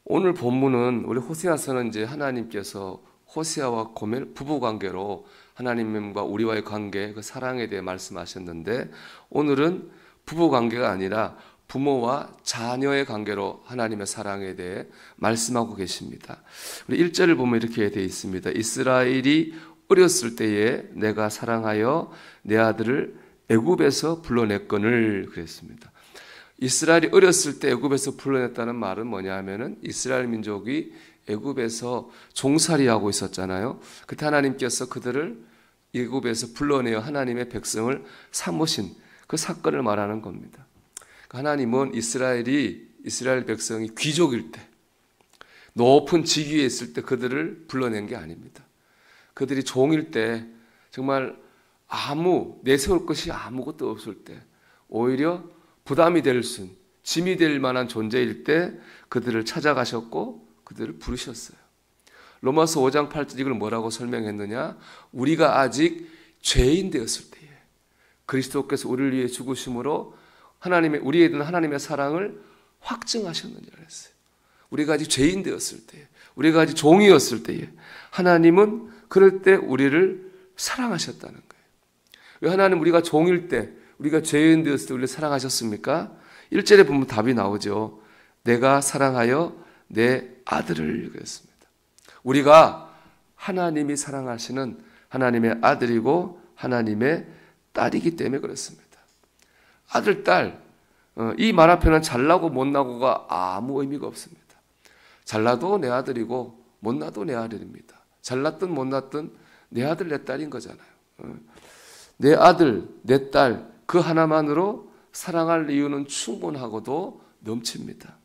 오늘 본문은 우리 호세아서는 이제 하나님께서 호세아와 고멜 부부 관계로 하나님과 우리와의 관계, 그 사랑에 대해 말씀하셨는데, 오늘은 부부 관계가 아니라 부모와 자녀의 관계로 하나님의 사랑에 대해 말씀하고 계십니다. 우리 1절을 보면 이렇게 되어 있습니다. 이스라엘이 어렸을 때에 내가 사랑하여 내 아들을 애굽에서 불러냈거늘 그랬습니다. 이스라엘이 어렸을 때 애굽에서 불러냈다는 말은 뭐냐 하면은 이스라엘 민족이 애굽에서 종살이하고 있었잖아요. 그때 하나님께서 그들을 애굽에서 불러내어 하나님의 백성을 삼으신 그 사건을 말하는 겁니다. 하나님은 이스라엘 백성이 귀족일 때, 높은 직위에 있을 때 그들을 불러낸 게 아닙니다. 그들이 종일 때 정말 내세울 것이 아무것도 없을 때, 오히려 부담이 될 짐이 될 만한 존재일 때 그들을 찾아가셨고 그들을 부르셨어요. 로마서 5장 8절 이걸 뭐라고 설명했느냐? 우리가 아직 죄인 되었을 때에 그리스도께서 우리를 위해 죽으심으로 우리에 대한 하나님의 사랑을 확증하셨느니라 그랬어요. 우리가 아직 죄인 되었을 때에, 우리가 아직 종이었을 때에 하나님은 그럴 때 우리를 사랑하셨다는 거예요. 왜 하나님 우리가 종일 때, 우리가 죄인 되었을 때 우리를 사랑하셨습니까? 1절에 보면 답이 나오죠. 내가 사랑하여 내 아들을 그랬습니다. 우리가 하나님이 사랑하시는 하나님의 아들이고 하나님의 딸이기 때문에 그렇습니다. 아들, 딸, 이 말 앞에는 잘나고 못나고가 아무 의미가 없습니다. 잘나도 내 아들이고 못나도 내 아들입니다. 잘났든 못났든 내 아들, 내 딸인 거잖아요. 내 아들, 내 딸, 그 하나만으로 사랑할 이유는 충분하고도 넘칩니다.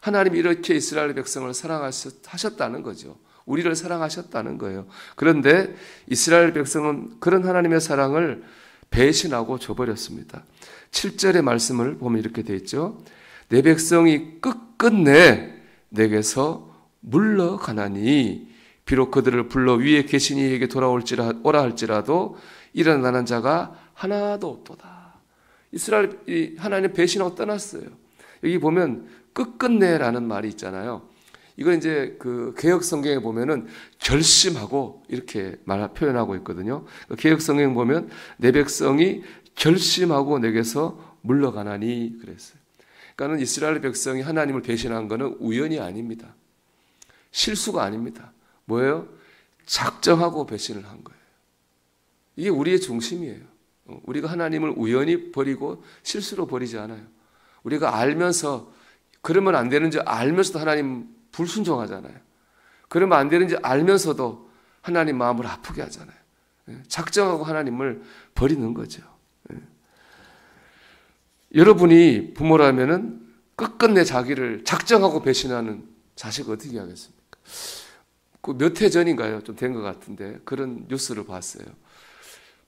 하나님이 이렇게 이스라엘 백성을 사랑하셨다는 거죠. 우리를 사랑하셨다는 거예요. 그런데 이스라엘 백성은 그런 하나님의 사랑을 배신하고 줘버렸습니다. 7절의 말씀을 보면 이렇게 되어 있죠. 내 백성이 끝끝내 내게서 물러가나니 비록 그들을 불러 위에 계신 이에게 오라 할지라도 일어나는 자가 하나도 없도다. 이스라엘 하나님 배신하고 떠났어요. 여기 보면 끝끝내라는 말이 있잖아요. 이건 이제 그 개역 성경에 보면은 결심하고 이렇게 표현하고 있거든요. 개역 성경 보면 내 백성이 결심하고 내게서 물러가나니 그랬어요. 그러니까는 이스라엘 백성이 하나님을 배신한 것은 우연이 아닙니다. 실수가 아닙니다. 뭐예요? 작정하고 배신을 한 거예요. 이게 우리의 중심이에요. 우리가 하나님을 우연히 버리고 실수로 버리지 않아요. 우리가 알면서 그러면 안 되는지 알면서도 하나님 불순종하잖아요. 그러면 안 되는지 알면서도 하나님 마음을 아프게 하잖아요. 작정하고 하나님을 버리는 거죠. 여러분이 부모라면은 끝끝내 자기를 작정하고 배신하는 자식 어떻게 하겠습니까? 그 몇 해 전인가요? 좀 된 것 같은데 그런 뉴스를 봤어요.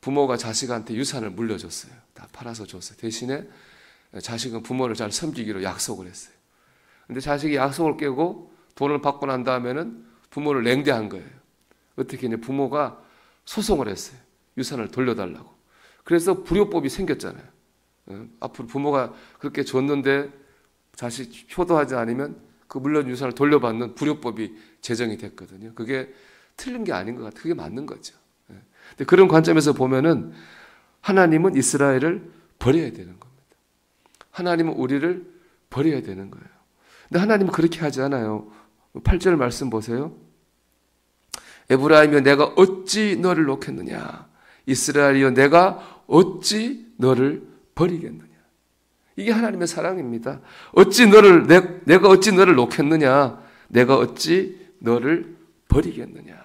부모가 자식한테 유산을 물려줬어요. 다 팔아서 줬어요. 대신에 자식은 부모를 잘 섬기기로 약속을 했어요. 근데 자식이 약속을 깨고 돈을 받고 난 다음에는 부모를 냉대한 거예요. 어떻게 했냐? 부모가 소송을 했어요. 유산을 돌려달라고. 그래서 불효법이 생겼잖아요. 앞으로 부모가 그렇게 줬는데 자식 효도하지 않으면 그 물론 유산을 돌려받는 불효법이 제정이 됐거든요. 그게 틀린 게 아닌 것 같아요. 그게 맞는 거죠. 근데 그런 관점에서 보면은 하나님은 이스라엘을 버려야 되는 겁니다. 하나님은 우리를 버려야 되는 거예요. 근데 하나님은 그렇게 하지 않아요. 8절 말씀 보세요. 에브라임이여 내가 어찌 너를 놓겠느냐. 이스라엘이여 내가 어찌 너를 버리겠느냐. 이게 하나님의 사랑입니다. 내가 어찌 너를 놓겠느냐. 내가 어찌 너를 버리겠느냐.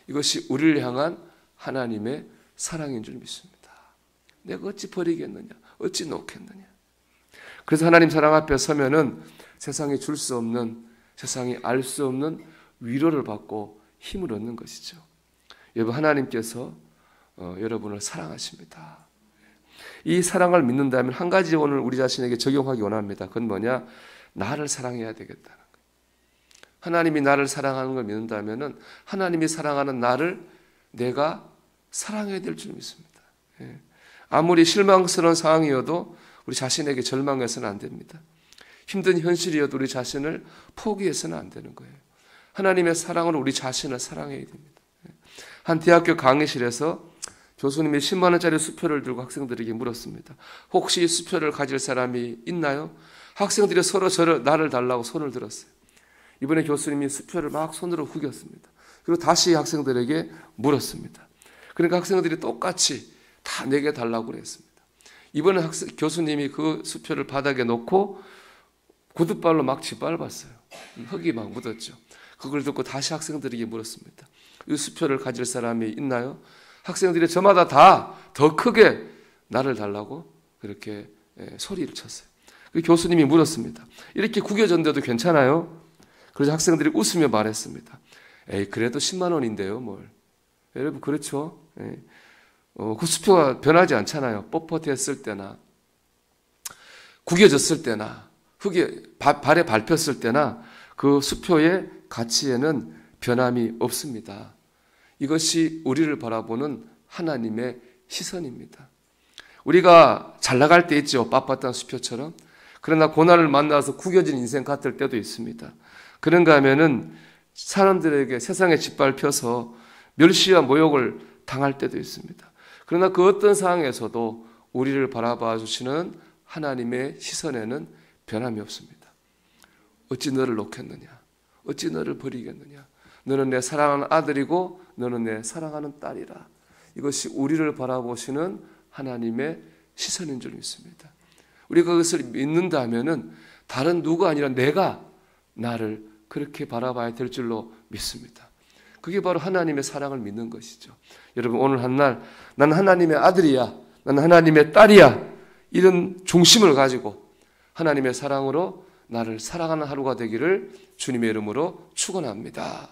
이것이 우리를 향한 하나님의 사랑인 줄 믿습니다. 내가 어찌 버리겠느냐. 어찌 놓겠느냐. 그래서 하나님 사랑 앞에 서면은 세상에 줄 수 없는, 세상이 알 수 없는 위로를 받고 힘을 얻는 것이죠. 여러분, 하나님께서 여러분을 사랑하십니다. 이 사랑을 믿는다면 한 가지 오늘 우리 자신에게 적용하기 원합니다. 그건 뭐냐? 나를 사랑해야 되겠다는 거예요. 하나님이 나를 사랑하는 걸 믿는다면 하나님이 사랑하는 나를 내가 사랑해야 될 줄 믿습니다. 아무리 실망스러운 상황이어도 우리 자신에게 절망해서는 안 됩니다. 힘든 현실이어도 우리 자신을 포기해서는 안 되는 거예요. 하나님의 사랑으로 우리 자신을 사랑해야 됩니다. 한 대학교 강의실에서 교수님이 10만 원짜리 수표를 들고 학생들에게 물었습니다. 혹시 이 수표를 가질 사람이 있나요? 학생들이 서로 나를 달라고 손을 들었어요. 이번에 교수님이 수표를 막 손으로 후겼습니다. 그리고 다시 학생들에게 물었습니다. 그러니까 학생들이 똑같이 다 내게 달라고 그랬습니다. 이번에 교수님이 그 수표를 바닥에 놓고 구둣발로 막 짓밟았어요. 흙이 막 묻었죠. 그걸 듣고 다시 학생들에게 물었습니다. 이 수표를 가질 사람이 있나요? 학생들이 저마다 다 더 크게 나를 달라고 그렇게 소리를 쳤어요. 교수님이 물었습니다. 이렇게 구겨졌는데도 괜찮아요? 그래서 학생들이 웃으며 말했습니다. 에이, 그래도 10만 원인데요, 뭘. 여러분, 그렇죠? 그 수표가 변하지 않잖아요. 뻣뻣했을 때나, 구겨졌을 때나, 흙에, 발에 밟혔을 때나, 그 수표의 가치에는 변함이 없습니다. 이것이 우리를 바라보는 하나님의 시선입니다. 우리가 잘 나갈 때 있죠. 빳빳한 수표처럼. 그러나 고난을 만나서 구겨진 인생 같을 때도 있습니다. 그런가 하면은 사람들에게 세상에 짓밟혀서 멸시와 모욕을 당할 때도 있습니다. 그러나 그 어떤 상황에서도 우리를 바라봐 주시는 하나님의 시선에는 변함이 없습니다. 어찌 너를 놓겠느냐? 어찌 너를 버리겠느냐? 너는 내 사랑하는 아들이고 너는 내 사랑하는 딸이라. 이것이 우리를 바라보시는 하나님의 시선인 줄 믿습니다. 우리가 그것을 믿는다 하면은 다른 누가 아니라 내가 나를 그렇게 바라봐야 될 줄로 믿습니다. 그게 바로 하나님의 사랑을 믿는 것이죠. 여러분, 오늘 한날 난 하나님의 아들이야, 난 하나님의 딸이야, 이런 중심을 가지고 하나님의 사랑으로 나를 사랑하는 하루가 되기를 주님의 이름으로 축원합니다.